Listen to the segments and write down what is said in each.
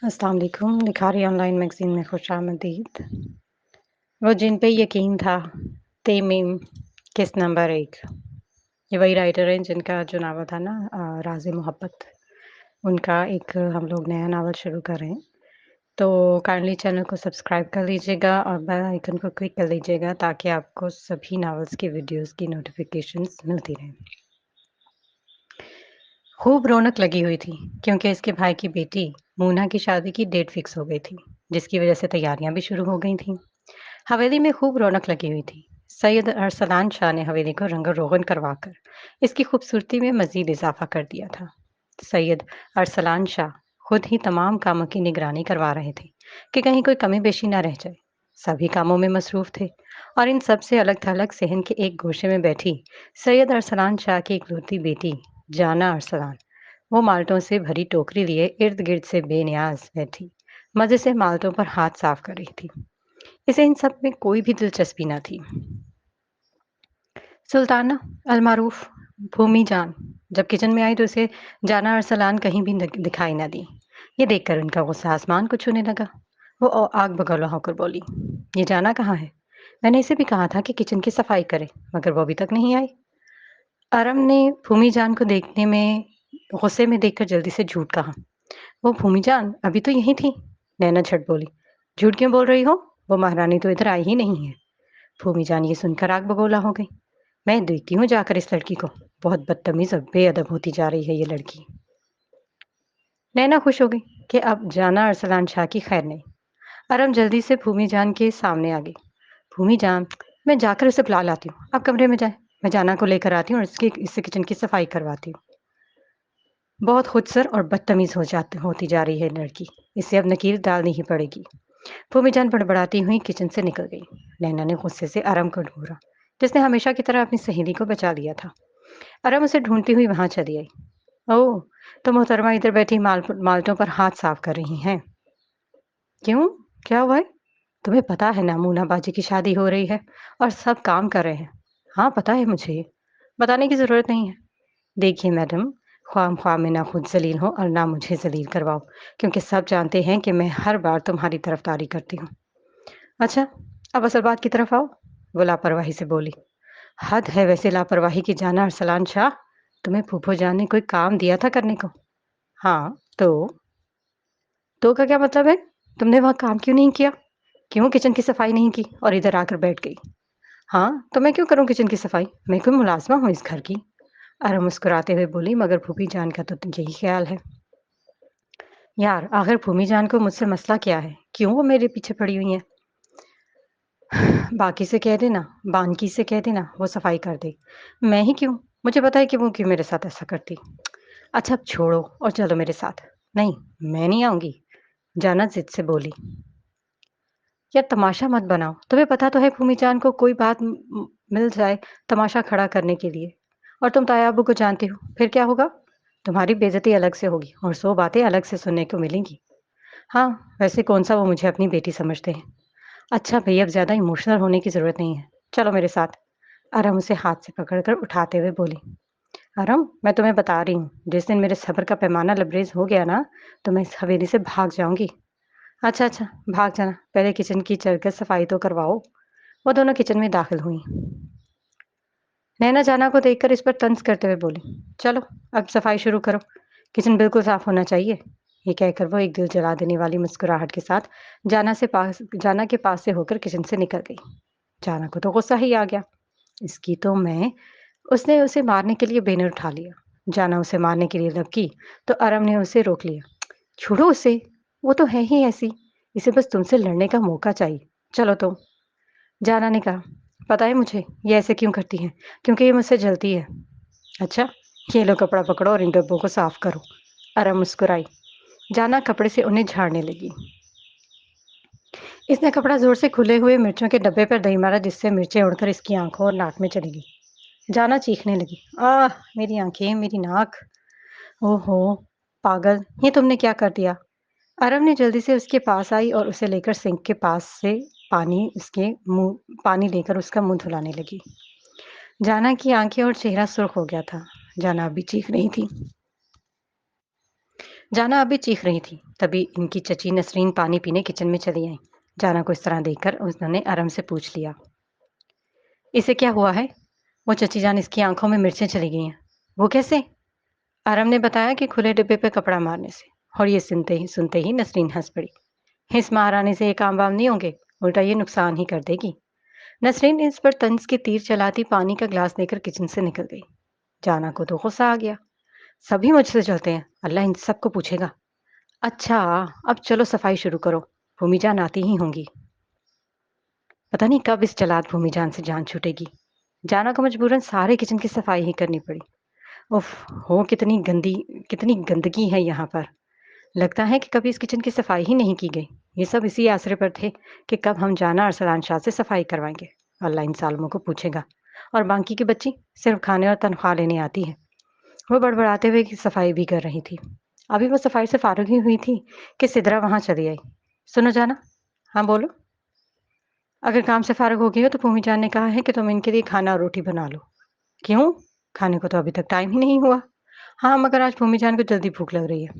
अस्सलाम वालेकुम। Likhari online magazine में खुशामदीद। वो जिन पे यकीन था, तेमीम किस नंबर 1। ये वही राइटर हैं जिनका जो नावल था ना राज़ मोहब्बत, उनका एक हम लोग नया नावल शुरू कर रहे हैं। तो काइंडली चैनल को सब्सक्राइब कर लीजिएगा और बेल आइकन को क्लिक कर लीजिएगा ताकि आपको सभी नावल्स की वीडियोज़ की नोटिफ़िकेशंस मिलती रहें। खूब रौनक लगी हुई थी क्योंकि इसके भाई की बेटी मूना की शादी की डेट फिक्स हो गई थी, जिसकी वजह से तैयारियां भी शुरू हो गई थीं। हवेली में खूब रौनक लगी हुई थी। सैयद अरसलान शाह ने हवेली को रंग रोगन करवाकर इसकी खूबसूरती में मजीद इजाफा कर दिया था। सैयद अरसलान शाह खुद ही तमाम कामों की निगरानी करवा रहे थे कि कहीं कोई कमी बेशी ना रह जाए। सभी कामों में मसरूफ थे और इन सब से अलग थलग सहन के एक गोशे में बैठी सैयद अरसलान शाह की इकलौती बेटी जाना अरसलान वो माल्टों से भरी टोकरी लिए इर्द गिर्द से बेनियाज बैठी मजे से माल्टों पर हाथ साफ कर रही थी। इसे इन सब में कोई भी दिलचस्पी न थी। सुल्ताना अलमारूफ भूमि जान जब किचन में आई तो उसे जाना अरसलान कहीं भी दिखाई न दी। ये देखकर उनका गुस्सा आसमान को छूने लगा। वो आग बगौला होकर बोली, ये जाना कहाँ है? मैंने इसे भी कहा था कि किचन की सफाई करे, मगर वो अभी तक नहीं आई। अरम ने भूमि जान को देखने में गुस्से में देखकर जल्दी से झूठ कहा, वो भूमि जान अभी तो यहीं थी। नैना झट बोली, झूठ क्यों बोल रही हो? वो महारानी तो इधर आई ही नहीं है। भूमि जान ये सुनकर आग बगोला हो गई। मैं देखती हूँ जाकर इस लड़की को, बहुत बदतमीज और बेअदब होती जा रही है ये लड़की। नैना खुश हो गई कि अब जाना अरसलान शाह की खैर नहीं। अरम जल्दी से भूमि जान के सामने आ गई। भूमि जान, मैं जाकर उसे बुला लाती हूँ, आप कमरे में जाए। मैं जाना को लेकर आती हूँ और इससे किचन की सफाई करवाती हूँ। बहुत खुदसर और बदतमीज होती जा रही है लड़की, इसे अब नकील डालनी ही पड़ेगी। भूमि जान बड़बड़ाती हुई किचन से निकल गई। नैना ने गुस्से से अरम को ढूंढा, जिसने हमेशा की तरह अपनी सहेली को बचा लिया था। अरम उसे ढूंढती हुई वहां चली आई। ओह, तो मोहतरमा इधर बैठी माल्टों पर हाथ साफ कर रही हैं। क्यों, क्या हुआ है? तुम्हें पता है ना मूना बाजी की शादी हो रही है और सब काम कर रहे हैं। हाँ पता है मुझे, बताने की जरूरत नहीं है। देखिए मैडम, ख्वाह में ना खुद जलील हो और ना मुझे जलील करवाओ, क्योंकि सब जानते हैं कि मैं हर बार तुम्हारी तरफदारी करती हूँ। अच्छा, अब असल बात की तरफ आओ, वो लापरवाही से बोली। हद है वैसे लापरवाही की जाना अरसलान शाह। तुम्हें फूफो जान ने कोई काम दिया था करने को? हाँ, तो का क्या मतलब है? तुमने वहाँ काम क्यों नहीं किया? क्यों किचन की सफाई नहीं की और इधर आकर बैठ गई? हाँ, तो मैं क्यों करूँ किचन की सफाई? मैं कोई मुलाज़िमा हूँ इस घर की? अरम मुस्कुराते हुए बोली, मगर भूपी जान का तो यही ख्याल है। यार, आखिर भूमि जान को मुझसे मसला क्या है? क्यों वो मेरे पीछे पड़ी हुई हैं? बाकी से कह देना, बानकी से कह देना, वो सफाई कर दे। मैं ही क्यों? मुझे पता है कि वो क्यों मेरे साथ ऐसा करती। अच्छा अब छोड़ो और चलो मेरे साथ। नहीं, मैं नहीं आऊँगी, जाना ज़िद से बोली। यार तमाशा मत बनाओ। तुम्हें पता तो है भूमि जान को कोई बात मिल जाए तमाशा खड़ा करने के लिए। और तुम ताया अब्बू को जानते हो, फिर क्या होगा? तुम्हारी बेइज़्ज़ती अलग से होगी और 100 बातें अलग से सुनने को मिलेंगी। हाँ, वैसे कौन-सा वो मुझे अपनी बेटी समझते हैं। अच्छा भई, अब ज़्यादा इमोशनल होने की ज़रूरत नहीं है। चलो मेरे साथ। अरम उसे हाथ से पकड़कर उठाते हुए बोली। अरम, मैं तुम्हें बता रही हूँ, जिस दिन मेरे सब्र का पैमाना लबरेज़ हो गया ना, तो मैं इस हवेली से भाग जाऊँगी। अच्छा, अच्छा, भाग जाना। पहले किचन की चलकर सफाई तो करवाओ। वो दोनों किचन में दाखिल हुईं। नैना जाना को देखकर इस पर तंज करते हुए बोली, चलो, अब सफाई शुरू करो। किचन बिल्कुल साफ होना चाहिए। ये कहकर वो एक दिल जला देने वाली मुस्कुराहट के साथ जाना के पास से होकर किचन से निकल गई। जाना को तो गुस्सा ही आ गया। इसकी तो मैं उसने उसे मारने के लिए बैनर उठा लिया। जाना उसे मारने के लिए लपकी तो अरम ने उसे रोक लिया। छोड़ो उसे, वो तो है ही ऐसी। इसे बस तुमसे लड़ने का मौका चाहिए। चलो तुम। जाना ने कहा, पता है मुझे ये ऐसे क्यों करती है, क्योंकि ये मुझसे जलती है। अच्छा, ये लो कपड़ा पकड़ो और इन डब्बों को साफ करो। अरम मुस्कुराई। जाना कपड़े से उन्हें झाड़ने लगी। इसने कपड़ा जोर से खुले हुए मिर्चों के डब्बे पर दही मारा, जिससे मिर्चें उड़कर इसकी आंखों और नाक में चली गई। जाना चीखने लगी, आह मेरी आंखें, मेरी नाक। ओहो पागल, ये तुमने क्या कर दिया? अरब ने जल्दी से उसके पास आई और उसे लेकर सिंक के पास से पानी लेकर उसका मुंह धुलाने लगी। जाना की आंखें और चेहरा सुर्ख हो गया था। जाना अभी चीख रही थी। جانا ابھی چیخ رہی تھی، تبھی ان کی چچی نسرین پانی پینے کچن میں چلی آئیں۔ جانا کو اس طرح دیکھ کر انہوں نے آرام سے پوچھ لیا، اسے کیا ہوا ہے؟ وہ چچی جان اس کی آنکھوں میں مرچیں چلی گئی ہیں۔ وہ کیسے؟ آرام نے بتایا کہ کھلے ڈبے پہ کپڑا مارنے سے، اور یہ سنتے ہی نسرین ہنس پڑی۔ اس مہارانے سے یہ کام وام نہیں ہوں گے، الٹا یہ نقصان ہی کر دے گی۔ نسرین اس پر طنز کے تیر چلاتی پانی کا گلاس لے کر کچن سے نکل گئی۔ جانا کو تو غصہ آ گیا، سبھی مجھ سے چلتے ہیں، اللہ ان سب کو پوچھے گا۔ اچھا، اب چلو صفائی شروع کرو، بھومی جان آتی ہی ہوں گی۔ پتہ نہیں کب اس چلاد بھومی جان سے جان چھوٹے گی۔ جانا کو مجبوراً سارے کچن کی صفائی ہی کرنی پڑی۔ اف ہو، کتنی گندگی ہے یہاں پر۔ لگتا ہے کہ کبھی اس کچن کی صفائی ہی نہیں کی گئی۔ یہ سب اسی آسرے پر تھے کہ کب ہم جانا ارسلان شاہ سے صفائی کروائیں گے۔ اللہ ان ظالموں کو پوچھے گا۔ اور باقی کی بچی صرف کھانے اور تنخواہ لینے آتی ہے۔ وہ بڑبڑاتے ہوئے صفائی بھی کر رہی تھی۔ ابھی وہ صفائی سے فارغ ہی ہوئی تھی کہ سدرا وہاں چلی آئی۔ سنو جانا۔ ہاں بولو۔ اگر کام سے فارغ ہو گئی ہو تو بھومی جان نے کہا ہے کہ تم ان کے لیے کھانا اور روٹی بنا لو۔ کیوں؟ کھانے کو تو ابھی تک ٹائم ہی نہیں ہوا۔ ہاں مگر آج بھومی جان کو جلدی بھوک لگ رہی ہے۔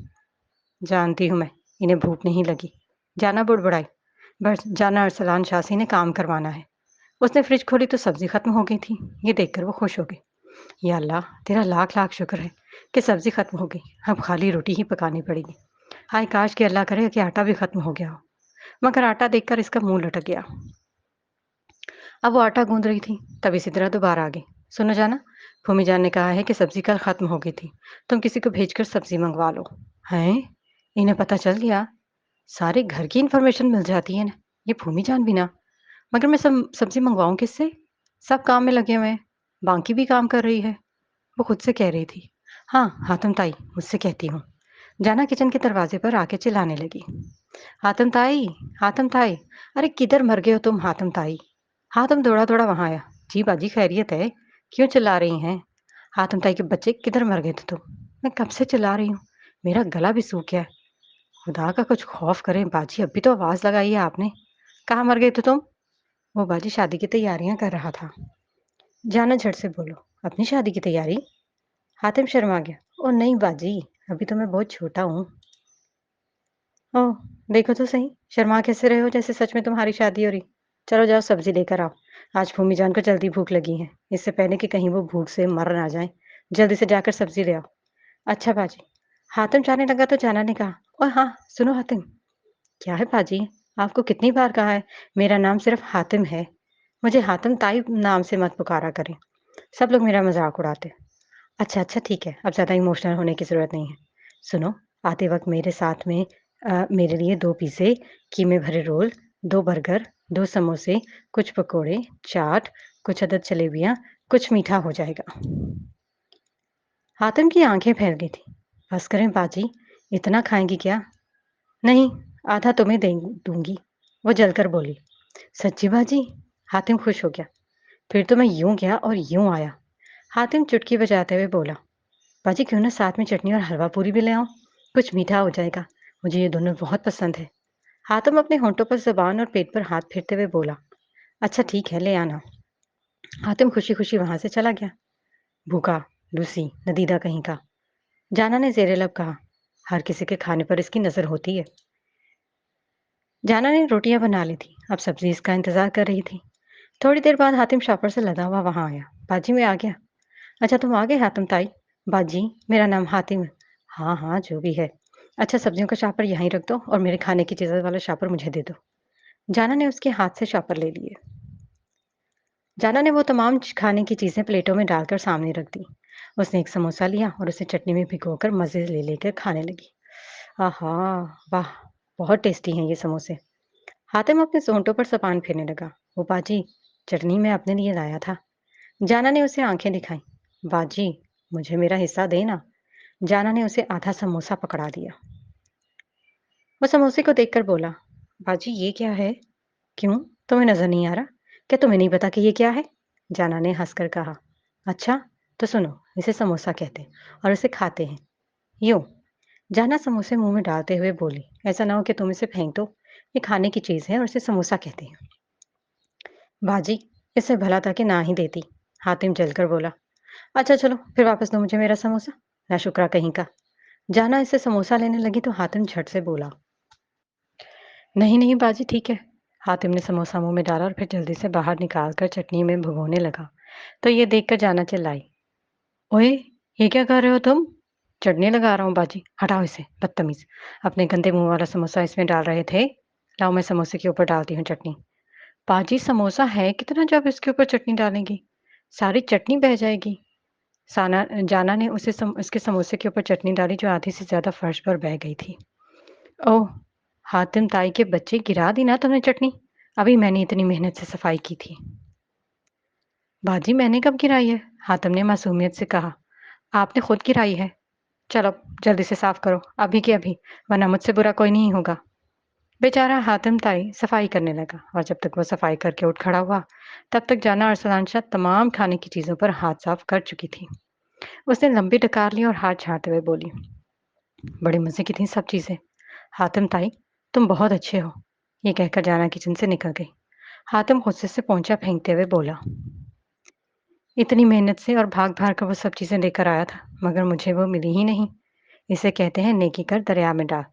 جانتی ہوں میں، انہیں بھوک نہیں لگی۔ جانا بڑبڑائی، بس جانا ارسلان شاہ سے انہیں کام کروانا ہے۔ اس نے فریج کھولی تو سبزی ختم ہو گئی تھی۔ یہ دیکھ کر وہ خوش ہو گئی۔ یا اللہ تیرا لاکھ لاکھ شکر ہے کہ سبزی ختم ہو گئی، اب خالی روٹی ہی پکانی پڑے گی۔ ہائے کاش کہ اللہ کرے کہ آٹا بھی ختم ہو گیا ہو، مگر آٹا دیکھ کر اس کا منہ لٹک گیا۔ اب وہ آٹا گوندھ رہی تھی تبھی سدرا دوبارہ آ گئی۔ سنو جانا، بھومی جان نے کہا ہے کہ سبزی کل ختم ہو گئی تھی، تم کسی کو بھیج کر سبزی منگوا لو۔ ہیں؟ انہیں پتہ چل گیا؟ سارے گھر کی انفارمیشن مل جاتی ہے نا، یہ بھومی جان بھی نا۔ مگر میں سبزی منگواؤں کس سے؟ سب کام میں لگے ہوئے ہیں، بانکی بھی کام کر رہی ہے۔ وہ خود سے کہہ رہی تھی۔ ہاں حاتم تائی، مجھ سے کہتی ہوں۔ جانا کچن کے دروازے پر آ کے چلانے لگی۔ حاتم تائی، حاتم تائی، ارے کدھر مر گئے ہو تم حاتم تائی؟ حاتم دوڑا دوڑا وہاں آیا۔ جی باجی خیریت ہے، کیوں چلا رہی ہیں؟ حاتم تائی کے بچے کدھر مر گئے تھے تم؟ میں کب سے چلا رہی ہوں، میرا گلا بھی سوکھ گیا ہے۔ خدا کا کچھ خوف کریں باجی، ابھی تو آواز لگائی ہے آپ نے۔ کہاں مر گئے تھے تم؟ وہ باجی شادی کی تیاریاں کر رہا تھا۔ جانا جھٹ سے بولو، اپنی شادی کی تیاری؟ حاتم شرما گیا۔ او نہیں باجی، ابھی تو میں بہت چھوٹا ہوں۔ او دیکھو تو صحیح، شرما کیسے رہے ہو جیسے سچ میں تمہاری شادی ہو رہی۔ چلو جاؤ سبزی لے کر آؤ، آج بھومی جان کو جلدی بھوک لگی ہے، اس سے پہلے کہ کہیں وہ بھوک سے مر نہ جائیں۔ جلدی سے جا کر سبزی لے آؤ۔ اچھا باجی۔ حاتم جانے لگا تو جانا نے کہا، اور ہاں سنو حاتم۔ کیا ہے باجی؟ آپ کو کتنی بار کہا ہے میرا نام صرف حاتم ہے، مجھے حاتم تائی نام سے مت پکارا کریں، سب لوگ میرا مذاق اڑاتے۔ اچھا اچھا ٹھیک ہے، اب زیادہ ایموشنل ہونے کی ضرورت نہیں ہے۔ سنو، آتے وقت میرے ساتھ میں میرے لیے 2 پیزے، قیمے بھرے رول، 2 برگر، 2 سموسے، کچھ پکوڑے، چاٹ، کچھ عدد جلیبیاں، کچھ میٹھا ہو جائے گا۔ حاتم کی آنکھیں پھیل گئی تھی۔ بس کریں باجی، اتنا کھائیں گی کیا؟ نہیں، آدھا تمہیں دوں گی، وہ جل کر بولی۔ سچی باجی؟ حاتم خوش ہو گیا۔ پھر تو میں یوں گیا اور یوں آیا۔ حاتم چٹکی بجاتے ہوئے بولا، باجی کیوں نہ ساتھ میں چٹنی اور حلوہ پوری بھی لے آؤں، کچھ میٹھا ہو جائے گا، مجھے یہ دونوں بہت پسند ہے۔ حاتم اپنے ہونٹوں پر زبان اور پیٹ پر ہاتھ پھیرتے ہوئے بولا، اچھا ٹھیک ہے لے آنا۔ حاتم خوشی خوشی وہاں سے چلا گیا۔ بھوکا لوسی ندیدہ کہیں کا۔ جانا نے زیر لب کہا، ہر کسی کے کھانے پر اس کی نظر ہوتی ہے۔ جانا نے روٹیاں بنا لی تھی، اب سبزی اس کا انتظار کر رہی تھی۔ تھوڑی دیر بعد حاتم شاپر سے لدا ہوا وہاں آیا۔ باجی میں آ گیا۔ اچھا تم آ گئے حاتم تائی؟ باجی میرا نام حاتم ہے۔ ہاں ہاں جو بھی ہے۔ اچھا سبزیوں کا شاپر یہیں رکھ دو اور میرے کھانے کی چیزوں والا شاپر مجھے دے دو۔ جانا نے اس کے ہاتھ سے شاپر لے لیے۔ جانا نے وہ تمام کھانے کی چیزیں پلیٹوں میں ڈال کر سامنے رکھ دی۔ اس نے ایک سموسہ لیا اور اسے چٹنی میں بھگو کر مزے لے لے کر کھانے لگی۔ آہا واہ، بہت ٹیسٹی ہیں یہ سموسے۔ حاتم اپنے سونٹوں پر زبان پھیرنے لگا۔ وہ باجی چٹنی میں اپنے لیے لایا تھا۔ جانا نے اسے آنکھیں دکھائیں۔ باجی مجھے میرا حصہ دینا۔ جانا نے اسے آدھا سموسہ پکڑا دیا۔ وہ سموسے کو دیکھ کر بولا، باجی یہ کیا ہے؟ کیوں تمہیں نظر نہیں آ رہا؟ کیا تمہیں نہیں پتا کہ یہ کیا ہے؟ جانا نے ہنس کر کہا، اچھا تو سنو، اسے سموسہ کہتے ہیں اور اسے کھاتے ہیں یوں۔ جانا سموسے منہ میں ڈالتے ہوئے بولی، ایسا نہ ہو کہ تم اسے پھینک دو، یہ کھانے کی چیز ہے اور اسے سموسہ کہتے ہیں۔ باجی اس سے بھلا تھا کہ نہ ہی دیتی۔ حاتم جل کر بولا، اچھا چلو پھر واپس دو مجھے میرا سموسہ، نہ شکرا کہیں کا۔ जाना इससे समोसा लेने लगी तो हातिम झट से बोला, नहीं नहीं बाजी ठीक है। हातिम ने समोसा मुंह में डाला और फिर जल्दी से बाहर निकालकर चटनी में भुगोने लगा। तो ये देखकर जाना चिल्लाई, ओए, ये क्या कर रहे हो तुम? चढ़ने लगा रहा हूँ बाजी, हटाओ इसे, बदतमीज। अपने गंदे मुंह वाला समोसा इसमें डाल रहे थे। लाओ मैं समोसे के ऊपर डालती हूँ चटनी। बाजी समोसा है कितना जब इसके ऊपर चटनी डालेंगी? सारी चटनी बह जाएगी। साना जाना ने उसके समोसे के ऊपर चटनी डाली जो आधी से ज्यादा फर्श पर बह गई थी। ओह! हातिम ताई के बच्चे, गिरा दी ना तुमने चटनी। अभी मैंने इतनी मेहनत से सफाई की थी। बाजी मैंने कब गिराई है? हातिम ने मासूमियत से कहा। आपने खुद गिराई है। चलो जल्दी से साफ करो, अभी के अभी, वरना मुझसे बुरा कोई नहीं होगा। बेचारा हातिम ताई सफाई करने लगा और जब तक वो सफाई करके उठ खड़ा हुआ, तब तक जाना अरसलान शाह तमाम खाने की चीजों पर हाथ साफ कर चुकी थी। उसने लंबी डकार ली और हाथ झाड़ते हुए बोली, बड़े मजे की थी सब चीजें। हातिम ताई, तुम बहुत अच्छे हो। ये कहकर जाना किचन से निकल गई। हातिम गुस्से से पोंछा फेंकते हुए बोला, इतनी मेहनत से और भाग भाग कर वो सब चीजें लेकर आया था, मगर मुझे वो मिली ही नहीं। इसे कहते हैं नेकी कर दरिया में डाल।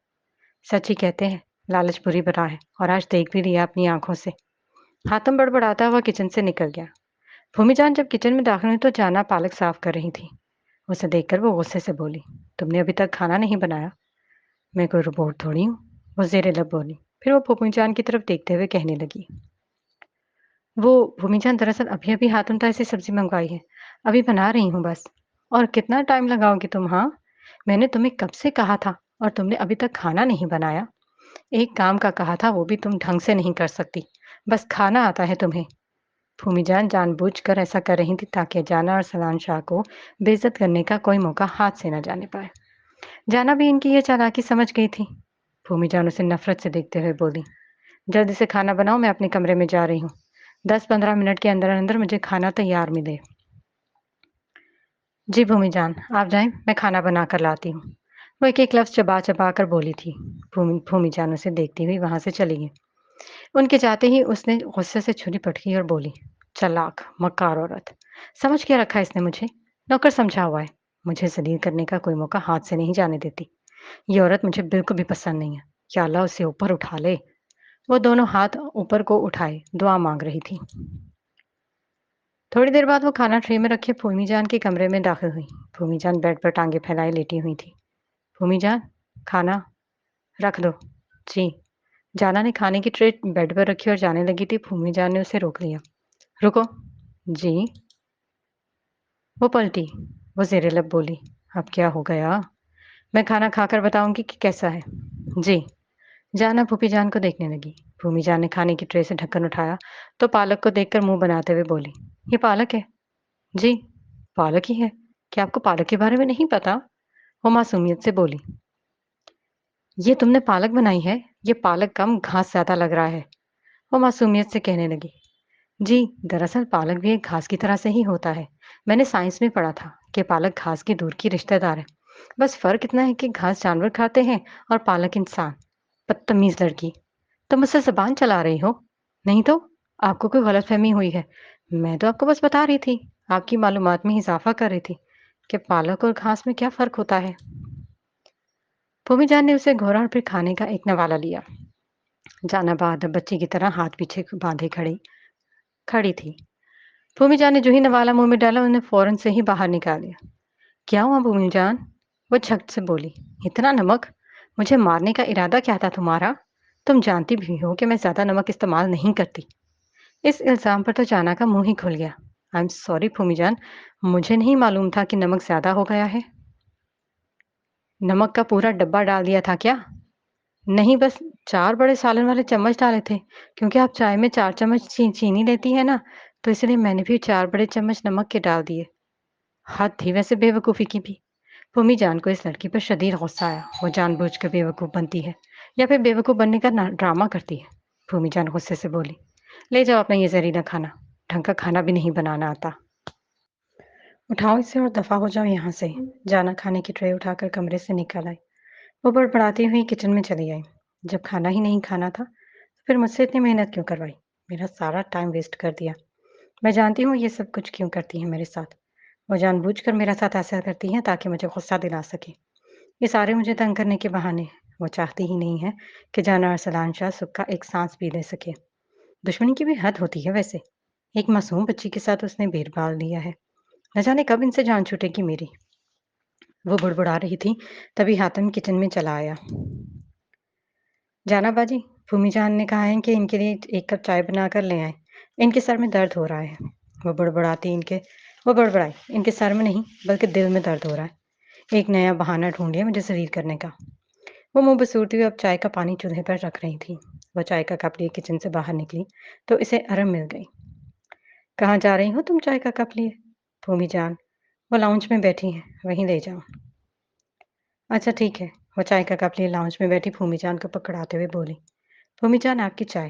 सच ही कहते हैं, लालच बुरी बला है, और आज देख भी लिया अपनी आंखों से। हातिम बड़बड़ाता हुआ किचन से निकल गया। भूमिजान जब किचन में दाखिल हुई तो जाना पालक साफ कर रही थी। उसे देखकर वो गुस्से से बोली, तुमने अभी तक खाना नहीं बनाया? मैं कोई रोबोट थोड़ी हूँ, वो जेर लब बोली। फिर वो भूमिजान की तरफ देखते हुए कहने लगी, वो भूमिजान दरअसल अभी अभी हाथुन ताई से सब्जी मंगवाई है, अभी बना रही हूँ बस। और कितना टाइम लगाओगी तुम? हाँ, मैंने तुम्हें कब से कहा था, और तुमने अभी तक खाना नहीं बनाया। एक काम का कहा था, वो भी तुम ढंग से नहीं कर सकती, बस खाना आता है तुम्हें। भूमिजान जानबूझकर ऐसा कर रही थी ताकि जाना और सलान शाह को बेइज्जत करने का कोई मौका हाथ से न जाने पाए। जाना भी इनकी ये चालाकी समझ गई थी। भूमिजान उसे नफरत से देखते हुए बोली, जल्दी से खाना बनाओ, मैं अपने कमरे में जा रही हूँ। 10-15 मिनट के अंदर अंदर मुझे खाना तैयार मिले। जी भूमिजान, आप जाएं, मैं खाना बना कर लाती हूँ। वो एक एक लफ्ज चबा चबा कर बोली थी। भूमिजान उसे देखती हुई वहां से चली गई। उनके जाते ही उसने गुस्से से छुरी पटकी और बोली, चालाक मक्कार औरत, समझ क्या रखा है इसने मुझे? नौकर समझा हुआ है। मुझे जलील करने का कोई मौका हाथ से नहीं जाने देती। ये औरत मुझे बिल्कुल भी पसंद नहीं है। या अल्लाह उसे ऊपर उठा ले। वो दोनों हाथ ऊपर को उठाए दुआ मांग रही थी। थोड़ी देर बाद वो खाना ट्रे में रखे भूमिजान के कमरे में दाखिल हुई। भूमिजान बेड पर टांगे फैलाए लेटी हुई थी। भूमिजान, खाना रख दो। जी। जाना ने खाने की ट्रे बेड पर रखी और जाने लगी थी। भूमिजान ने उसे रोक लिया। रुको। जी। वो पलटी। वो जेरे लब बोली, अब क्या हो गया? मैं खाना खाकर बताऊंगी कि कैसा है। जी। जाना भूपीजान को देखने लगी। भूमिजान ने खाने की ट्रे से ढक्कन उठाया तो पालक को देखकर मुंह बनाते हुए बोली, ये पालक है। जी, पालक ही है। क्या आपको पालक के बारे में नहीं पता? वो मासूमियत से बोली, ये तुमने पालक बनाई है? ये पालक कम घास ज्यादा लग रहा है। वो मासूमियत से कहने लगी, जी, दरअसल पालक भी एक घास की तरह से ही होता है। मैंने साइंस में पढ़ा था कि पालक घास की दूर की रिश्तेदार है। बस फर्क इतना है कि घास जानवर खाते हैं और पालक इंसान। बदतमीज लड़की, तुम मुझसे जबान चला रही हो? नहीं तो आपको कोई गलतफहमी हुई है। मैं तो आपको बस बता रही थी, आपकी मालूमात में इजाफा कर रही थी कि पालक और घास में क्या फर्क होता है। भूमिजान ने उसे घोरा और फिर खाने का एक नवाला लिया। जाना बहादुर बच्ची की तरह हाथ पीछे बांधे खड़ी खड़ी थी। भूमिजान ने जो ही नवाला मुंह में डाला उन्हें फौरन से ही बाहर निकाल दिया। क्या हुआ भूमिजान? वो झट से बोली, इतना नमक? मुझे मारने का इरादा क्या था तुम्हारा? तुम जानती भी हो कि मैं ज्यादा नमक इस्तेमाल नहीं करती। इस इल्जाम पर तो जाना का मुंह ही खुल गया। आई एम सॉरी भूमिजान, मुझे नहीं मालूम था कि नमक ज्यादा हो गया है। नमक का पूरा डब्बा डाल दिया था क्या? नहीं, बस 4 बड़े सालन वाले चम्मच डाले थे, क्योंकि आप चाय में 4 चम्मच चीनी लेती है ना, तो इसलिए मैंने भी 4 बड़े चम्मच नमक के डाल दिए। हद थी वैसे बेवकूफ़ी की भी। भूमिजान को इस लड़की पर शदीद गुस्सा आया। वो जानबूझकर बेवकूफ़ बनती है या फिर बेवकूफ़ बनने का ड्रामा करती है। भूमिजान गुस्से से बोली, ले जाओ अपना ये जहरीला खाना। ढंग का खाना भी नहीं बनाना आता। उठाओ इसे और दफा हो जाओ यहाँ से। जाना खाने की ट्रे उठाकर कमरे से निकल आई। वो बड़बड़ाती हुई किचन में चली आई। जब खाना ही नहीं खाना था तो फिर मुझसे इतनी मेहनत क्यों करवाई? मेरा सारा टाइम वेस्ट कर दिया। मैं जानती हूँ ये सब कुछ क्यों करती है मेरे साथ। वो जानबूझकर मेरे साथ ऐसा करती हैं ताकि मुझे गुस्सा दिला सके। ये सारे मुझे तंग करने के बहाने। वो चाहती ही नहीं है कि जाना अरसलान शाह सुख का एक सांस भी ले सके। दुश्मनी की भी हद होती है वैसे। एक मासूम बच्ची के साथ उसने भेदभाव लिया है। न जाने कब इनसे जान छूटेगी मेरी। वो बुड़बुड़ा रही थी, तभी हातिम किचन में चला आया। जाना बाजी, भूमि जान ने कहा है कि इनके लिए एक कप चाय बनाकर ले आए। इनके सर में दर्द हो रहा है। वो बुड़बुड़ाती इनके वो बड़बड़ाई, इनके सर में नहीं बल्कि दिल में दर्द हो रहा है। एक नया बहाना ढूंढ लिया मुझे जलील करने का। वो मुंह बसूरती हुई अब चाय का पानी चूल्हे पर रख रही थी। वो चाय का कप लिए किचन से बाहर निकली तो इसे आराम मिल गई। कहाँ जा रही हो तुम चाय का कप लिए? भूमि जान, वो लाउंज में बैठी है, वहीं ले जाओ। अच्छा ठीक है। वो चाय का कप लिए लाउंज में बैठी भूमि जान को पकड़ाते हुए बोली, भूमि जान आपकी चाय।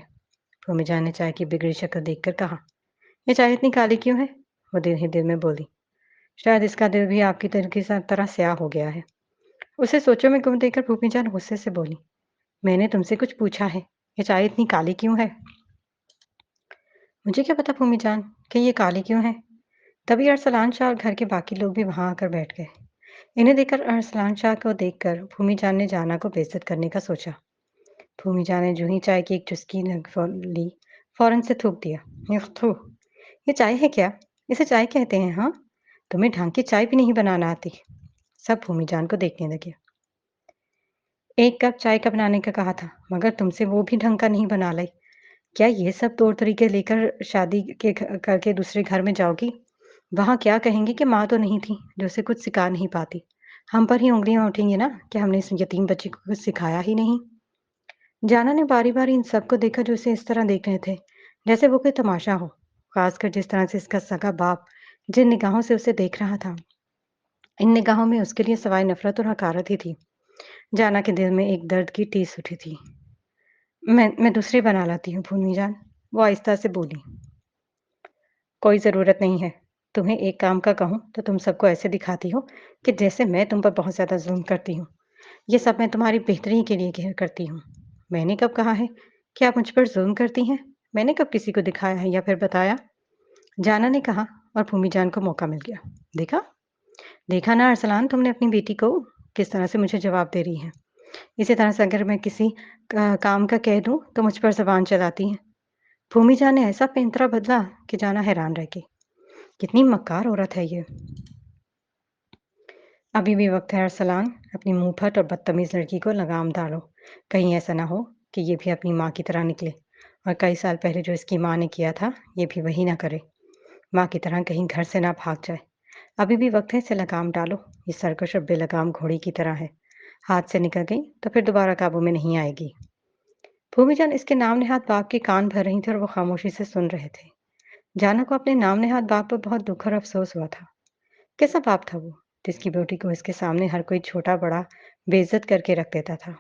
भूमि जान ने चाय की बिगड़ी शक्ल देखकर कहा, ये चाय इतनी काली क्यों है? वो दिल ही दिल में बोली, शायद इसका दिल भी आपकी दिल की तरह स्याह हो गया है। उसे सोचों में गुम देकर भूमि जान गुस्से से बोली, मैंने तुमसे कुछ पूछा है, ये चाय इतनी काली क्यों है? मुझे क्या पता भूमि जान कि ये काली क्यों है। तभी अरसलान शाह और घर के बाकी लोग भी वहां आकर बैठ गए। इन्हें देखकर अरसलान शाह को देखकर भूमि जान ने जाना को बेइज्जत करने का सोचा। भूमि जान ने जो ही चाय की एक चुस्की ली, फौरन से थूक दिया। युख, थू, ये चाय है क्या? इसे चाय कहते हैं? हाँ, तुम्हें ढंग की चाय भी नहीं बनाना आती। सब भूमि जान को देखने लगे। एक कप चाय का बनाने का कहा था, मगर तुमसे वो भी ढंग का नहीं बना लाई। क्या ये सब तौर तरीके लेकर शादी के करके दूसरे घर में जाओगी? वहां क्या कहेंगे कि माँ तो नहीं थी जो उसे कुछ सिखा नहीं पाती। हम पर ही उंगलियां उठेंगी ना कि हमने इस यतीम बच्ची को कुछ सिखाया ही नहीं। जाना ने बारी बारी इन सबको देखा जो उसे इस तरह देख रहे थे, जैसे वो कोई तमाशा हो। खासकर जिस तरह से इसका सगा बाप जिन निगाहों से उसे देख रहा था, इन निगाहों में उसके लिए सवाए नफरत और हकारत ही थी। जाना के दिल में एक दर्द की टीस उठी थी। मैं दूसरी बना लाती हूँ भूमि जान, वो आहिस्ता से बोली। कोई ज़रूरत नहीं है। तुम्हें एक काम का कहूँ तो तुम सबको ऐसे दिखाती हो कि जैसे मैं तुम पर बहुत ज़्यादा ज़ुल्म करती हूँ। ये सब मैं तुम्हारी बेहतरी के लिए करती हूँ। मैंने कब कहा है कि आप मुझ पर ज़ुल्म करती हैं? मैंने कब किसी को दिखाया है या फिर बताया? जाना ने कहा और भूमि जान को मौका मिल गया। देखा? देखा ना अरसलान, तुमने अपनी बेटी को किस तरह से मुझे जवाब दे रही है। इसी तरह से अगर मैं किसी काम का कह दूँ तो मुझ पर ज़बान चलाती हैं। भूमि जान ने ऐसा पैंतरा बदला कि जाना हैरान रह गई। कितनी मक्कार औरत है ये। अभी भी वक्त है अरसलान, अपनी मुंहफट और बदतमीज लड़की को लगाम डालो। कहीं ऐसा ना हो कि ये भी अपनी माँ की तरह निकले और कई साल पहले जो इसकी माँ ने किया था ये भी वही ना करे। माँ की तरह कहीं घर से ना भाग जाए। अभी भी वक्त है, इसे लगाम डालो। ये सरकश और बेलगाम घोड़ी की तरह है। हाथ से निकल गई तो फिर दोबारा काबू में नहीं आएगी। भूमिजान इसके नाम नेहाद बाप के कान भर रही थी और वो खामोशी से सुन रहे थे। जाना को अपने नाम नेहाद बाप पर बहुत दुख और अफसोस हुआ था। कैसा बाप था वो, जिसकी बेटी को इसके सामने हर कोई छोटा-बड़ा बेइज्जत करके रख देता था,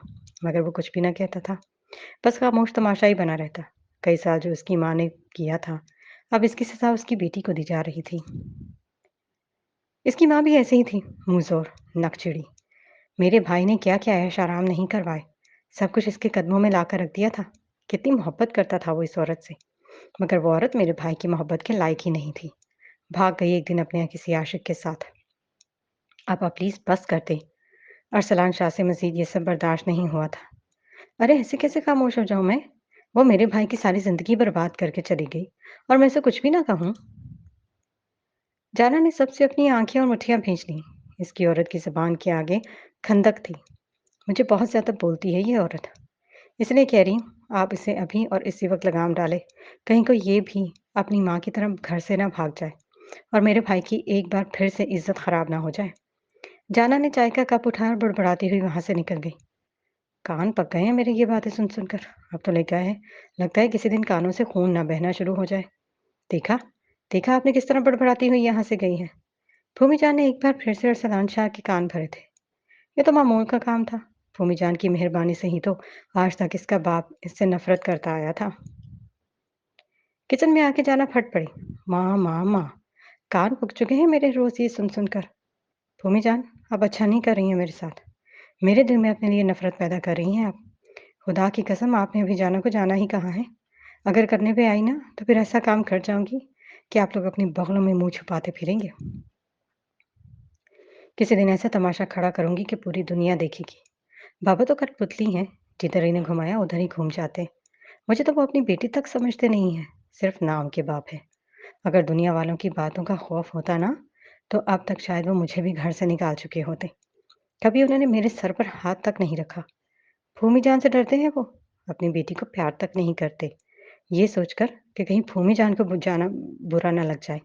मगर वो कुछ भी ना कहता था, बस खामोश तमाशा ही बना रहता। कई साल जो उसकी माँ ने किया था, अब इसकी सज़ा उसकी बेटी को दी जा रही थी। इसकी माँ भी ऐसे ही थी, मुँहज़ोर, नकचिड़ी। मेरे भाई ने क्या-क्या ऐश-आराम नहीं करवाए, सब कुछ इसके कदमों में लाकर रख दिया था। कितनी मोहब्बत करता था वो इस औरत से, मगर वो औरत मेरे भाई की मोहब्बत के लायक ही नहीं थी। भाग गई एक दिन अपने किसी आशिक के साथ। अब आप प्लीज़ बस कर दें। अरसलान शाह से मज़ीद ये सब बर्दाश्त नहीं हुआ था। अरे! ऐसे कैसे खामोश हो जाऊँ मैं? वो मेरे भाई की सारी ज़िंदगी बर्बाद करके चली गई और मैं उसे कुछ भी ना कहूँ? जाना ने सबसे अपनी आँखें और मुठियाँ भींच लीं। इसकी औरत की ज़ुबान के आगे खंदक थी। मुझे बहुत ज़्यादा बोलती है ये औरत। इसलिए कह रही हूँ, आप इसे अभी और इसी वक़्त लगाम डालें। कहीं को ये भी अपनी माँ की तरह घर से ना भाग जाए और मेरे भाई की एक बार फिर से इज़्ज़त ख़राब ना हो जाए। जाना ने चाय का कप उठाया और बड़बड़ाती हुई वहाँ से निकल गई। कान पक गए हैं मेरे ये बातें सुन-सुन कर। अब तो लगता है किसी दिन कानों से खून ना बहना शुरू हो जाए। देखा? देखा आपने किस तरह बड़बड़ाती हुई यहाँ से गई है। भूमिजान ने एक बार फिर से अरसलान शाह के कान भरे थे। ये तो मामूल का काम था। भूमिजान की मेहरबानी से ही तो आज तक इसका बाप इससे नफ़रत करता आया था। किचन में आके जाना फट पड़ी। माँ, माँ, माँ। कान पक चुके हैं मेरे रोज़ ये सुन-सुन कर। भूमिजान, आप अच्छा नहीं कर रही हैं मेरे साथ। मेरे दिल में अपने लिए नफ़रत पैदा कर रही हैं आप। खुदा की कसम आपने अभी जाना को जाना ही कहा है। अगर करने पे आई ना तो फिर ऐसा काम कर जाऊँगी कि आप लोग अपनी बगलों में मुँह छुपाते फिरेंगे। किसी दिन ऐसा तमाशा खड़ा करूँगी कि पूरी दुनिया देखेगी। बाबा तो कठपुतली हैं, जिधर इन्हें घुमाया उधर ही घूम जाते। मुझे तो वो अपनी बेटी तक समझते नहीं हैं, सिर्फ नाम के बाप हैं। अगर दुनिया वालों की बातों का खौफ होता ना, तो अब तक शायद वो मुझे भी घर से निकाल चुके होते। कभी उन्होंने मेरे सर पर हाथ तक नहीं रखा। भूमि जान से डरते हैं वो, अपनी बेटी को प्यार तक नहीं करते, ये सोचकर कि कहीं भूमि जान को जाना बुरा ना लग जाए।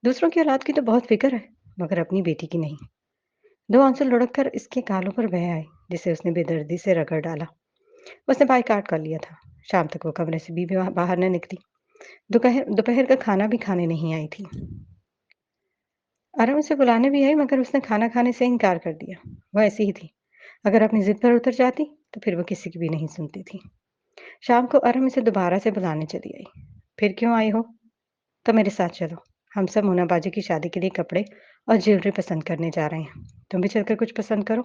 दूसरों की औलाद की तो बहुत फिक्र है, मगर अपनी बेटी की नहीं। दो आंसू लुढ़क कर इसके गालों पर बह आए, जिसे उसने बेदर्दी से रगड़ डाला। उसने बाइकआउट कर लिया था। शाम तक वो कमरे से भी बाहर न निकली। दोपहर दोपहर का खाना भी खाने नहीं आई थी। आराम उसे बुलाने भी आई, मगर उसने खाना खाने से इनकार कर दिया। वो ऐसी ही थी। अगर अपनी जिद पर उतर जाती तो फिर वो किसी की भी नहीं सुनती थी। शाम को अरम इसे दोबारा से बुलाने चली आई। फिर क्यों आई हो? तो मेरे साथ चलो। हम सब मोना बाजी की शादी के लिए कपड़े और ज्वेलरी पसंद करने जा रहे हैं। तुम भी चलकर कुछ पसंद करो।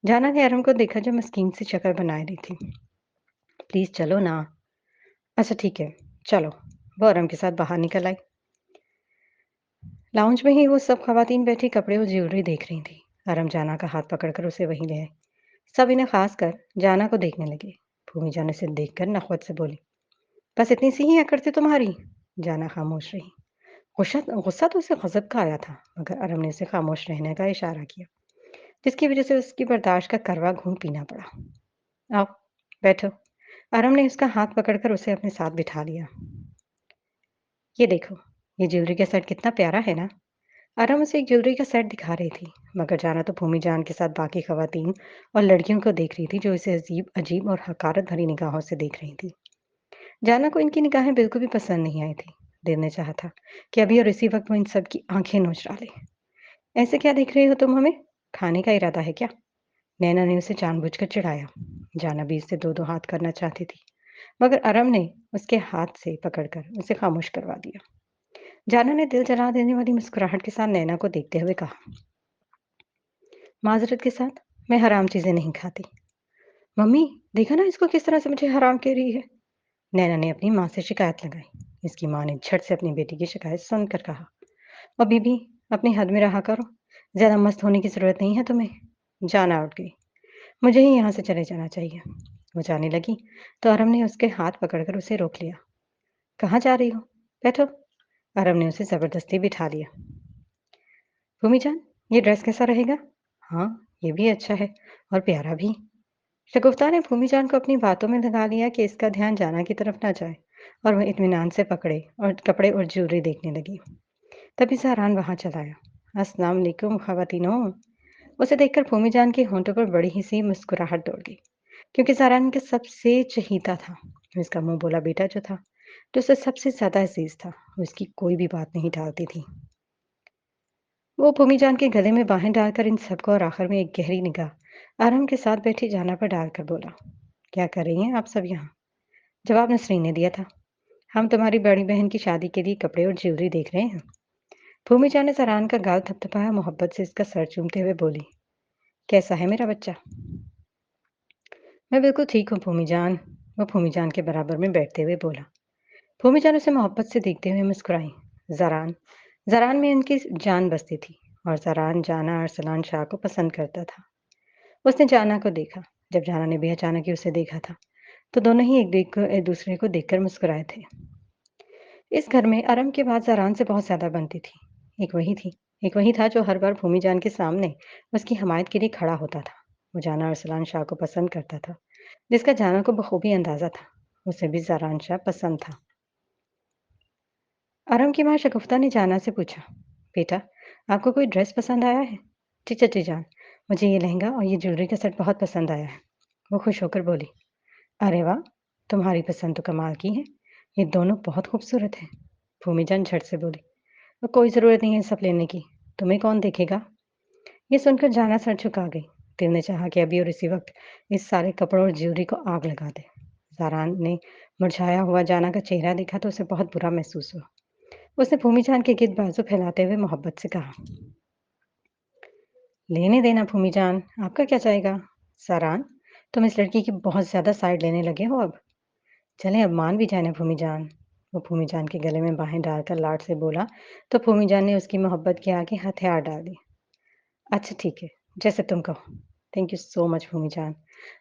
जाना ने अरम को देखा जो मस्कीन सी शक्ल बनाए रही थी। प्लीज चलो ना। अच्छा ठीक है, चलो। वो अरम के साथ बाहर निकल आई। लाउंज में ही वो सब खवातीन बैठी कपड़े और ज्वेलरी देख रही थी। अरम जाना का हाथ पकड़कर उसे वहीं ले आए। सब इन्हें खास कर जाना को देखने लगे। भूमि जान उसे देखकर नखवत से बोली, बस इतनी सी ही अकड़ थी तुम्हारी? जाना खामोश रही। गुस्सा गुस्सा तो उसे गजब का आया था, मगर अरम ने उसे खामोश रहने का इशारा किया, जिसकी वजह से उसकी बर्दाश्त का करवा घूंट पीना पड़ा। आओ, बैठो। अरम ने उसका हाथ पकड़कर उसे अपने साथ बिठा लिया। ये देखो, ये ज्वेलरी का सेट कितना प्यारा है ना? आराम उसे एक ज्वेलरी का सेट दिखा रही थी, मगर जाना तो भूमि जान के साथ बाकी खवातीन और लड़कियों को देख रही थी, जो इसे अजीब अजीब और हकारत भरी निगाहों से देख रही थी। जाना को इनकी निगाहें बिल्कुल भी पसंद नहीं आई थी। दिल ने चाहा था कि अभी और इसी वक्त वो इन सब की आंखें नोच डाले। ऐसे क्या देख रही हो तुम हमें? खाने का इरादा है क्या? नैना ने उसे जानबूझकर चिढ़ाया। जाना भी इससे दो दो हाथ करना चाहती थी, मगर अरम ने उसके हाथ से पकड़कर उसे खामोश करवा दिया। जाना ने दिल जला देने वाली मुस्कुराहट के साथ नैना को देखते हुए कहा, माजरत के साथ, मैं हराम चीजें नहीं खाती। मम्मी, देखा ना इसको किस तरह से मुझे हराम कह रही है। नैना ने अपनी माँ से शिकायत लगाई। इसकी माँ ने झट से अपनी बेटी की शिकायत सुनकर कहा, और बीबी, अपनी हद में रहा करो। ज्यादा मस्त होने की जरूरत नहीं है तुम्हें। जाना उठ गई। मुझे ही यहाँ से चले जाना चाहिए। वो जाने लगी तो अरम ने उसके हाथ पकड़कर उसे रोक लिया। कहाँ जा रही हो? बैठो। अरम ने उसे जबरदस्ती बिठा लिया। भूमि जान, ये ड्रेस कैसा रहेगा? हाँ, ये भी अच्छा है और प्यारा भी। शगुफ्ता ने भूमि जान को अपनी बातों में लगा लिया कि इसका ध्यान जाना की तरफ ना जाए, और वह इत्मीनान से पकड़े और कपड़े और ज्वेलरी देखने लगी। तभी सहरान वहां चला आया। अस्सलाम वालेकुम खवातीनो। उसे देखकर भूमि जान के होंठों पर बड़ी ही सी मुस्कुराहट दौड़ गई, क्योंकि सहरान के सबसे चहीता था। उसका मुंह बोला बेटा जो था, जो उसे सबसे ज्यादा अजीज था, वो उसकी कोई भी बात नहीं टालती थी। वो भूमिजान के गले में बाहें डालकर इन सबको और आखिर में एक गहरी निगाह आराम के साथ बैठी जाना पर डालकर बोला, क्या कर रही हैं आप सब यहाँ? जवाब नसरीन ने दिया था, हम तुम्हारी बड़ी बहन की शादी के लिए कपड़े और ज्वेलरी देख रहे हैं। भूमिजान ने सरान का गाल थपथपाया, मोहब्बत से इसका सर चूमते हुए बोली, कैसा है मेरा बच्चा? मैं बिल्कुल ठीक हूँ भूमिजान। वो भूमिजान के बराबर में बैठते हुए बोला। भूमिजान उसे मोहब्बत से देखते हुए मुस्कुराई। जरान जरान में इनकी जान बसती थी, और जरान जाना अरसलान शाह को पसंद करता था। उसने जाना को देखा। जब जाना ने भी अचानक ही उसे देखा था, तो दोनों ही एक दूसरे को देखकर मुस्कुराए थे। इस घर में अरम के बाद जरान से बहुत ज्यादा बनती थी। एक वही थी एक वही था जो हर बार भूमि जान के सामने उसकी हमायत के लिए खड़ा होता था। वो जाना अरसलान शाह को पसंद करता था, जिसका जाना को बखूबी अंदाजा था। उसे भी जरान शाह पसंद था। अरम की माँ शगुफ्ता ने जाना से पूछा, बेटा, आपको कोई ड्रेस पसंद आया है? जी चाची जान, मुझे ये लहंगा और ये ज्वेलरी का सेट बहुत पसंद आया है। वो खुश होकर बोली, अरे वाह, तुम्हारी पसंद तो कमाल की है। ये दोनों बहुत खूबसूरत हैं। भूमिजान झट से बोली, "और कोई ज़रूरत नहीं है सब लेने की। तुम्हें कौन देखेगा?" ये सुनकर जाना सर झुका गई। दिल ने चाहा कि अभी और इसी वक्त इस सारे कपड़ों और ज्वेलरी को आग लगा दे। ज़ारान ने मुरझाया हुआ जाना का चेहरा देखा तो उसे बहुत बुरा महसूस हुआ। उसने भूमिजान के गिर्द बाजू फैलाते हुए मोहब्बत से कहा, लेने देना भूमिजान, आपका क्या जाएगा? ज़ारान, तुम इस लड़की की बहुत ज़्यादा साइड लेने लगे हो अब। चलें अब मान भी जाए ना भूमिजान। वो भूमिजान के गले में बाहें डालकर लाड से बोला, तो भूमिजान ने उसकी मोहब्बत के आगे हथियार डाल दिए। अच्छा ठीक है, जैसे तुम कहो। थैंक यू सो मच भूमि जान।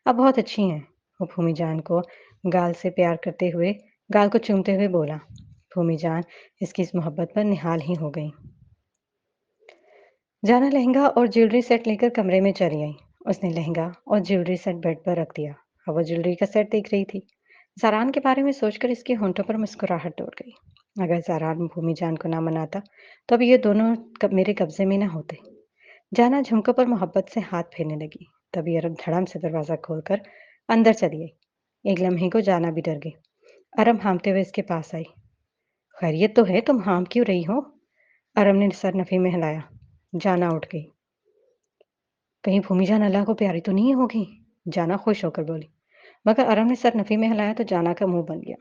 आप बहुत अच्छी हैं। वो भूमि जान को गाल से प्यार करते हुए, गाल को चूमते हुए बोला। भूमि जान इसकी इस मोहब्बत पर निहाल ही हो गई। जाना लहंगा और ज्वेलरी सेट लेकर कमरे में चली आई। उसने लहंगा और ज्वेलरी सेट बेड पर रख दिया। अब वो ज्वेलरी का सेट देख रही थी। ज़ारान के बारे में सोचकर इसके होंठों पर मुस्कुराहट दौड़ गई। अगर ज़ारान भूमि जान को ना मनाता, तो अब ये दोनों मेरे कब्जे में ना होते। जाना झुमकों पर मोहब्बत से हाथ फेरने लगी। तभी अरब धड़म से दरवाज़ा खोलकर अंदर चली आई। एक लम्हे को जाना भी डर गई। अरब हाँफते हुए इसके पास आई। खैरियत तो है, तुम हाँफ क्यों रही हो? अरब ने सर नफी में हिलाया। जाना उठ गई। कहीं भूमि जान अल्लाह को प्यारी तो नहीं होगी? जाना खुश होकर बोली। मगर अरब ने सर नफी में हिलाया तो जाना का मुंह बन गया।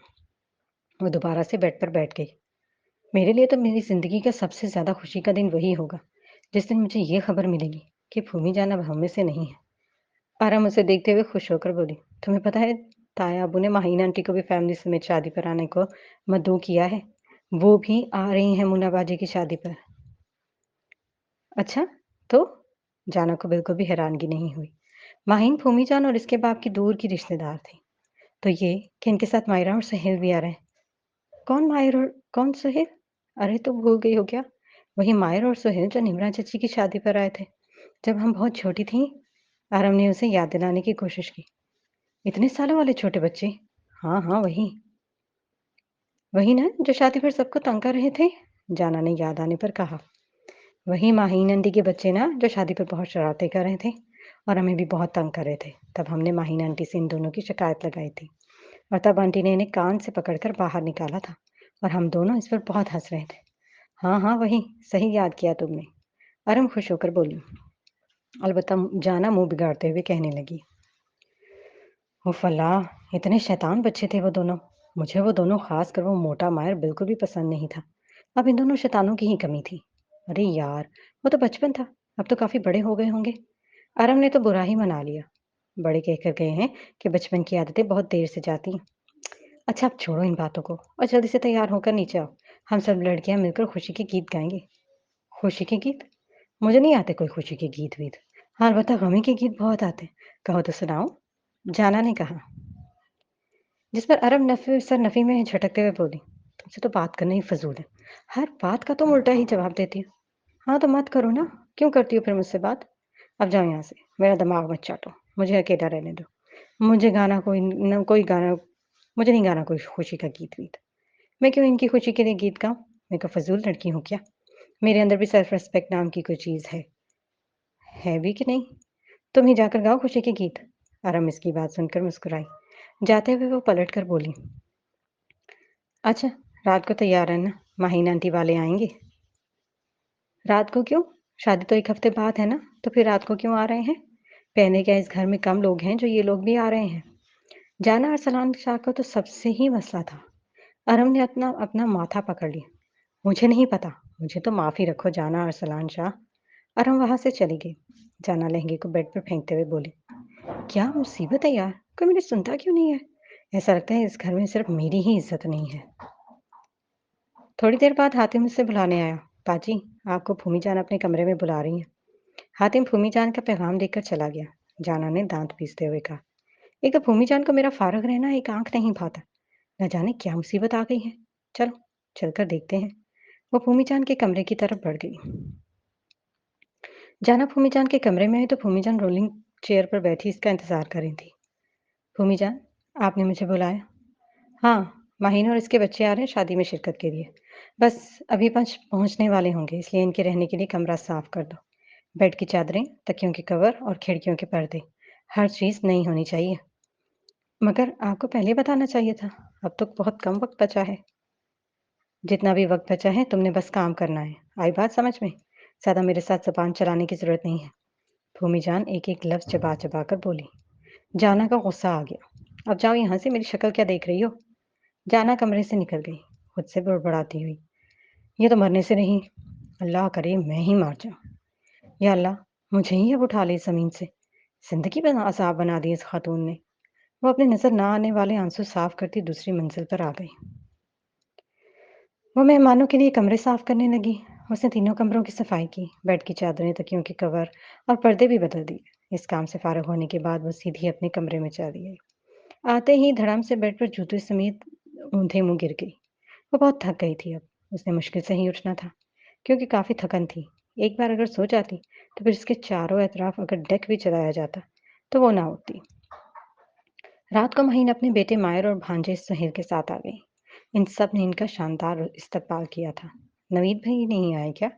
वो दोबारा से बेड पर बैठ गई। मेरे लिए तो मेरी जिंदगी का सबसे ज्यादा खुशी का दिन वही होगा जिस दिन मुझे ये खबर मिलेगी कि भूमि जान अब हम में से नहीं है। आराम उसे देखते हुए खुश होकर बोली, तुम्हें पता है ताया अबू ने माहीन आंटी को भी फैमिली समेत शादी पर आने को मद्दू किया है। वो भी आ रही हैं मुन्ना बाजी की शादी पर। अच्छा, तो जाना को बिल्कुल भी हैरानगी नहीं हुई। माहीन भूमि जान और इसके बाप की दूर की रिश्तेदार थी। तो ये कि इनके साथ मायरा और सुहेल भी आ रहे हैं। कौन माहिर और कौन सुहेल? अरे तो भूल गई हो क्या? वही माहिर और सुहेल जो निमरा चाची की शादी पर आए थे जब हम बहुत छोटी थीं। आरव ने उसे याद दिलाने की कोशिश की। इतने सालों वाले छोटे बच्चे? हाँ हाँ, वही वही ना जो शादी पर सबको तंग कर रहे थे। जाना ने याद आने पर कहा। वही माहीन आंटी के बच्चे ना जो शादी पर बहुत शरारतें कर रहे थे और हमें भी बहुत तंग कर रहे थे। तब हमने माहीन आंटी से इन दोनों की शिकायत लगाई थी और तब आंटी ने इन्हें कान से पकड़कर बाहर निकाला था और हम दोनों इस पर बहुत हंस रहे थे। हाँ हाँ, वही सही याद किया तुमने। अरम खुश होकर बोली। अलबत्ता जाना मुंह बिगाड़ते हुए कहने लगी, उफ अल्लाह, इतने शैतान बच्चे थे वो दोनों। मुझे वो दोनों, खास कर वो मोटा मायर, बिल्कुल भी पसंद नहीं था। अब इन दोनों शैतानों की ही कमी थी। अरे यार, वो तो बचपन था, अब तो काफी बड़े हो गए होंगे। आरम ने तो बुरा ही मना लिया। बड़े कहकर गए हैं कि बचपन की आदतें बहुत देर से जाती हैं। अच्छा अब छोड़ो इन बातों को और जल्दी से तैयार होकर नीचे आओ। हम सब लड़कियां मिलकर खुशी के गीत गाएंगे। खुशी के गीत? मुझे नहीं आते कोई खुशी के गीत वीत। हाँ अलबत्ता गमी के गीत बहुत आते हैं। कहो तो सुनाओ। जाना ने कहा। जिस पर अरब नफी सर नफी में झटकते हुए बोली, तुमसे तो बात करना ही फजूल है। हर बात का तुम उल्टा ही जवाब देती हो। हाँ तो मत करो ना। क्यों करती हो फिर मुझसे बात? अब जाओ यहाँ से, मेरा दिमाग मत चाटो। मुझे अकेला रहने दो। मुझे गाना कोई न कोई गाना मुझे नहीं गाना कोई खुशी का गीत वीत। मैं क्यों इनकी खुशी के लिए गीत गाऊं? मैं कोई फजूल लड़की हूँ क्या? मेरे अंदर भी सेल्फ रिस्पेक्ट नाम की कोई चीज़ है भी कि नहीं? तुम ही जाकर गाओ खुशी के गीत। आराम इसकी बात सुनकर मुस्कुराई। जाते हुए वो पलट कर बोली, अच्छा, रात को तैयार रहना, माहीन आंटी वाले आएंगे। रात को क्यों? शादी तो एक हफ्ते बाद है ना, तो फिर रात को क्यों आ रहे हैं? पहले क्या इस घर में कम लोग हैं जो ये लोग भी आ रहे हैं? जाना और सलान शाह को तो सबसे ही मसला था। अरम ने अपना अपना माथा पकड़ लिया। मुझे नहीं पता। मुझे तो माफी रखो जाना और सलान शाह। अरम वहां से चली गई। जाना लहंगे को बेड पर फेंकते हुए बोली, क्या मुसीबत है यार, कोई मेरी सुनता क्यों नहीं है? ऐसा लगता है इस घर में सिर्फ मेरी ही इज्जत नहीं है। थोड़ी देर बाद हातिम मुझसे बुलाने आया। पाजी, आपको भूमि जान अपने कमरे में बुला रही हैं। हातिम भूमि जान का पैगाम देकर चला गया। जाना ने दांत पीसते हुए कहा, एक तो भूमि जान को मेरा फारग रहना एक आंख नहीं भाता। न जाने क्या मुसीबत आ गई है। चलो चलकर देखते हैं। वो भूमि जान के कमरे की तरफ बढ़ गई। जाना भूमि जान के कमरे में आई तो भूमि जान रोलिंग चेयर पर बैठी इसका इंतजार कर रही थी। भूमि जान, आपने मुझे बुलाया? हाँ, माहीन और इसके बच्चे आ रहे हैं शादी में शिरकत के लिए। बस अभी पहुँचने वाले होंगे, इसलिए इनके रहने के लिए कमरा साफ कर दो। बेड की चादरें, तकियों के कवर और खिड़कियों के पर्दे, हर चीज़ नई होनी चाहिए। मगर आपको पहले बताना चाहिए था। अब तो बहुत कम वक़्त बचा है। जितना भी वक़्त बचा है तुमने बस काम करना है। आई बात समझ में? ज़्यादा मेरे साथ ज़ुबान चलाने की ज़रूरत नहीं है। भूमि जान एक-एक लफ्ज़ चबा-चबा कर बोली। जाना का गुस्सा आ गया। अब जाओ यहाँ से, मेरी शक्ल क्या देख रही हो? जाना कमरे से निकल गई, खुद से बड़बड़ाती हुई। ये तो मरने से नहीं, अल्लाह करे मैं ही मर जाऊँ। या अल्लाह, मुझे ही अब उठा ले इस ज़मीन से। ज़िंदगी अज़ाब बना दी इस खातून ने। वो अपनी नज़र ना आने वाले आंसू साफ करती दूसरी मंजिल पर आ गई। वो मेहमानों के लिए कमरे साफ करने लगी। उसने तीनों कमरों की सफाई की, बेड की चादरें, तकियों के कवर और पर्दे भी बदल दिए। इस काम से फारिग होने के बाद वो सीधी अपने कमरे में चली गई। आते ही धड़ाम से बेड पर जूते समेत ऊंधे मुंह गिर गई। वो बहुत थक गई थी अब। उसने मुश्किल से ही उठना था, क्योंकि काफ़ी थकन थी। एक बार अगर सो जाती, तो फिर इसके चारों एतराफ़ अगर डेक भी चलाया जाता, तो वो ना उठती। रात को महीन अपने बेटे मायर और भांजे सहेल के साथ आ गई। इन सब ने इनका शानदार इस्तकबाल किया था। नवीद भाई नहीं आए क्या?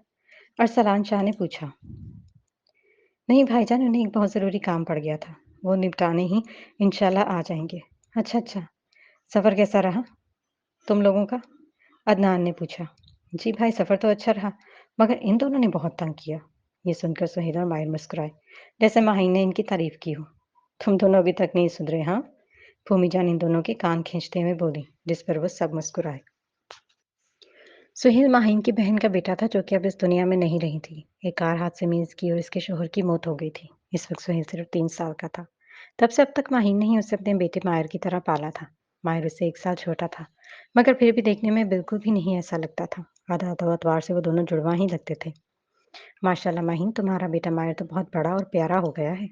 अरसलान शाह ने पूछा। नहीं भाईजान, उन्हें एक बहुत ज़रूरी काम पड़ गया था। वो निपटाने ही इंशाल्लाह आ जाएंगे। अच्छा अच्छा। सफ़र कैसा रहा तुम लोगों का? अदनान ने पूछा। जी भाई, सफ़र तो अच्छा रहा, मगर इन दोनों ने बहुत तंग किया। ये सुनकर सुहेल और माहिर मुस्कुराए, जैसे माहिर ने इनकी तारीफ की हो। तुम दोनों अभी तक नहीं सुधरे, हाँ? भूमि जान इन दोनों के कान खींचते हुए बोली, जिस पर वो सब मुस्कुराए। सुहेल माहीन की बहन का बेटा था, जो कि अब इस दुनिया में नहीं रही थी। एक कार हादसे में इसकी और इसके शोहर की मौत हो गई थी। इस वक्त सुहेल सिर्फ 3 साल का था। तब से अब तक माहीन ने ही उसे अपने बेटे मायर की तरह पाला था। मायर उससे 1 साल छोटा था, मगर फिर भी देखने में बिल्कुल भी नहीं ऐसा लगता था। आधा आधा अतवार से वो दोनों जुड़वा ही लगते थे। माशाल्लाह माहीन, तुम्हारा बेटा मायर तो बहुत बड़ा और प्यारा हो गया है।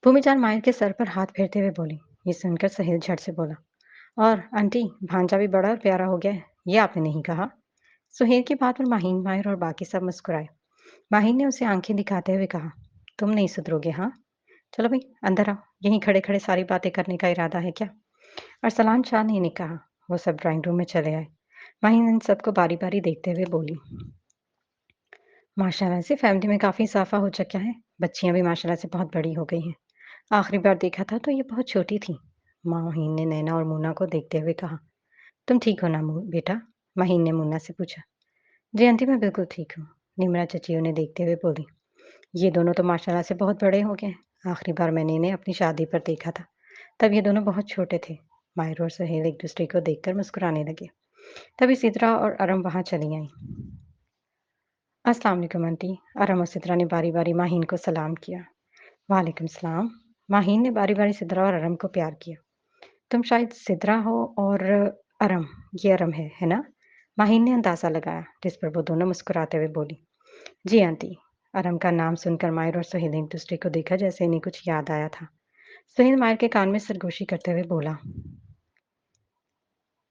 भूमिजान मायर के सर पर हाथ फेरते हुए बोली। ये सुनकर सुहेल झट से बोला, और आंटी, भांजा भी बड़ा और प्यारा हो गया है, ये आपने नहीं कहा। सुहेल की बात पर माहीन, माहिर और बाकी सब मुस्कुराए। माहीन ने उसे आंखें दिखाते हुए कहा, तुम नहीं सुधरोगे, हाँ? चलो भाई, अंदर आओ। यहीं खड़े खड़े सारी बातें करने का इरादा है क्या? अरसलान शाह ने नहीं कहा। वो सब ड्राइंग रूम में चले आए। माहीन इन सबको बारी बारी देखते हुए बोली, माशाल्लाह से फैमिली में काफ़ी इजाफा हो चुका है। बच्चियां भी माशाल्लाह से बहुत बड़ी हो गई हैं। आखिरी बार देखा था तो ये बहुत छोटी थी। माहीन ने नैना और मुन्ना को देखते हुए कहा, तुम ठीक हो ना बेटा? माहीन ने मुन्ना से पूछा। जी आंटी, मैं बिल्कुल ठीक हूँ। निमरा चची उन्हें देखते हुए बोली, ये दोनों तो माशाल्लाह से बहुत बड़े हो गए हैं। आखिरी बार मैंने इन्हें अपनी शादी पर देखा था, तब ये दोनों बहुत छोटे थे। माहिर और सुहेल एक दूसरे को देखकर मुस्कुराने लगे। तभी सिद्रा और अरम वहां चली आईं। अस्सलाम वालेकुम आंटी। अरम और सिद्रा ने बारी बारी माहीन को सलाम किया। वालेकुम सलाम। माहीन ने बारी बारी सिद्रा और अरम को प्यार किया। तुम शायद सिद्रा हो और अरम, ये अरम है ना? माहीन ने अंदाजा लगाया, जिस पर वो दोनों मुस्कुराते हुए बोली, जी आंटी। अरम का नाम सुनकर मायर और सुहेल ने एक दूसरे को देखा, जैसे इन्हें कुछ याद आया था। सुहेल मायर के कान में सरगोशी करते हुए बोला,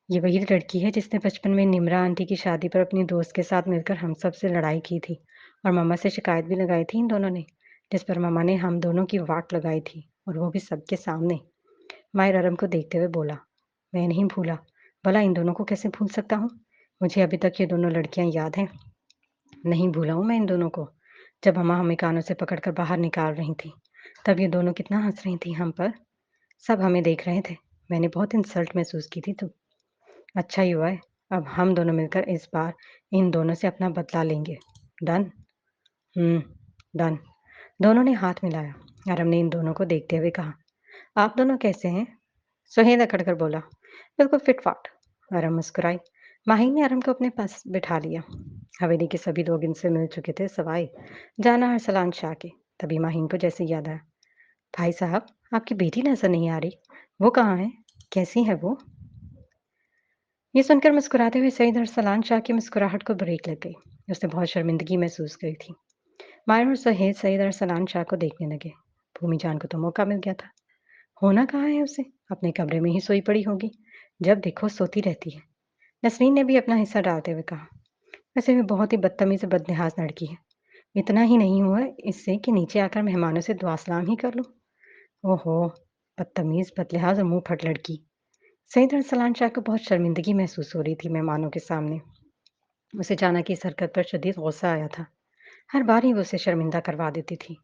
ये वही लड़की है जिसने बचपन में निमरा आंटी की शादी पर अपनी दोस्त के साथ मिलकर हम सब से लड़ाई की थी और मम्मा से शिकायत भी लगाई थी इन दोनों ने, जिस पर मम्मा ने हम दोनों की वाट लगाई थी, और वो भी सबके सामने। मायर अरम को देखते हुए बोला, मैं नहीं भूला। भला इन दोनों को कैसे भूल सकता हूँ? मुझे अभी तक ये दोनों लड़कियां याद हैं। नहीं भूला हूँ मैं इन दोनों को। जब मम्मा हमें कानों से पकड़कर बाहर निकाल रही थी, तब ये दोनों कितना हंस रही थी हम पर। सब हमें देख रहे थे। मैंने बहुत इंसल्ट महसूस की थी तो। अच्छा ही हुआ है। अब हम दोनों मिलकर इस बार इन दोनों से अपना बदला लेंगे। डन? हम्म, डन। दोनों ने हाथ मिलाया। अरम ने इन दोनों को देखते हुए कहा, आप दोनों कैसे हैं? सुहेल अकड़कर बोला, बिल्कुल फिट-फाट। अरम मुस्कुराई। माहीन ने अरम को अपने पास बिठा लिया। हवेली के सभी लोग इनसे मिल चुके थे, सवाई जाना अरसलान शाह के। तभी माहीन को जैसे याद आया, भाई साहब, आपकी बेटी नजर नहीं आ रही। वो कहाँ है? कैसी है वो? ये सुनकर मुस्कुराते हुए सईद अरसलान शाह की मुस्कुराहट को ब्रेक लग गई। उसने बहुत शर्मिंदगी महसूस की थी। मायर और सहेद सईद अरसलान शाह को देखने लगे। भूमि जान को तो मौका मिल गया था। होना कहाँ है उसे? अपने कमरे में ही सोई पड़ी होगी। जब देखो सोती रहती है। नसरीन ने भी अपना हिस्सा डालते हुए कहा, वैसे भी बहुत ही बदतमीज और बदलिहाज लड़की है। इतना ही नहीं हुआ इससे कि नीचे आकर मेहमानों से दुआ सलाम ही कर लो। ओहो, बदतमीज, बदलिहाज और मुंह फट लड़की। सईद अरसलान शाह को बहुत शर्मिंदगी महसूस हो रही थी मेहमानों के सामने। उसे जाना कि इस हरकत पर शदीद गुस्सा आया था। हर बार ही वो उसे शर्मिंदा करवा देती थी।